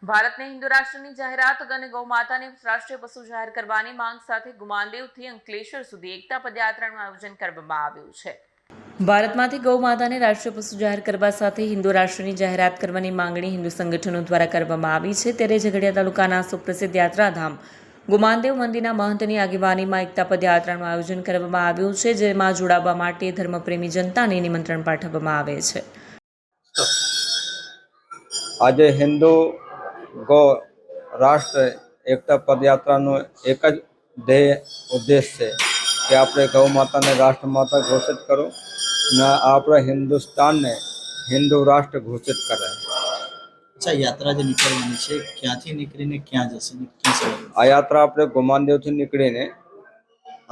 ભારતને હિન્દુ રાષ્ટ્રની જાહેરાત અને ગૌમાતાને રાષ્ટ્રીય પશુ જાહેર કરવાની માંગ સાથે ગુમાનદેવથી અંકલેશ્વર સુધી એકતા પદયાત્રાનું આયોજન કરવામાં આવ્યું છે। ભારતમાંથી ગૌમાતાને રાષ્ટ્રીય પશુ જાહેર કરવા સાથે હિન્દુ રાષ્ટ્રની જાહેરાત કરવાની માંગણી હિન્દુ સંગઠનો દ્વારા કરવામાં આવી છે। ત્યારે ઝઘડિયા તાલુકાના સુપ્રસિદ્ધ યાત્રાધામ ગુમાનદેવ મંદિરના મહંતની આગેવાનીમાં એકતા પદયાત્રાનું આયોજન કરવામાં આવ્યું છે, જેમાં જોડાવા માટે ધર્મપ્રેમી જનતાને નિમંત્રણ પાઠવવામાં આવે છે। આજે હિન્દુ ગૌ રાષ્ટ્ર એકતા પદયાત્રાનો એક જ ધ્યેય ઉદ્દેશ છે કે આપણે ગૌ માતાને રાષ્ટ્રમાતા ઘોષિત કરો ને આપણે હિન્દુસ્તાનને હિન્દુ રાષ્ટ્ર ઘોષિત કરે। अच्छा, यात्रा जो निकलવાની છે ક્યાંથી નીકળીને ક્યાં જશે ને ક્યાં સમય? આ યાત્રા આપણે ગુમાનદેવથી નીકળીને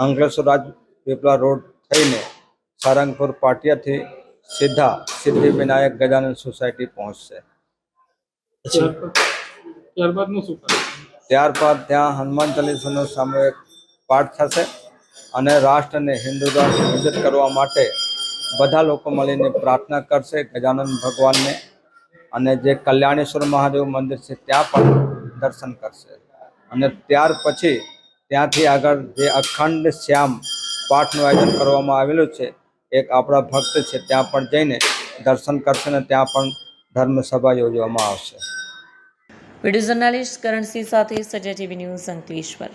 અંકલેશ્વર રાજપીપળા રોડ થઈને સારંગપુર પાટિયાથી સીધા સિદ્ધિ વિનાયક ગજાનન સોસાયટી પહોંચશે। ત્યારબાદ ત્યાં હનુમાન ચાલીસાનો સામૂહિક પાઠ થશે અને રાષ્ટ્રને હિન્દુ રાષ્ટ્ર ઘોષિત કરવા માટે બધા લોકો મળીને પ્રાર્થના કરશે ગજાનન ભગવાનને, અને જે કલ્યાણેશ્વર મહાદેવ મંદિર છે ત્યાં પણ દર્શન કરશે। અને ત્યાર પછી ત્યાંથી આગળ જે અખંડ શ્યામ પાઠનું આયોજન કરવામાં આવેલું છે, એક આપણા ભક્ત છે ત્યાં પણ જઈને દર્શન કરશે અને ત્યાં પણ ધર્મસભા યોજવામાં આવશે। વિડીયો જર્નાલિસ્ટ કરણસિંહ સાથે સત્ય ટીવી ન્યૂઝ અંકલેશ્વર।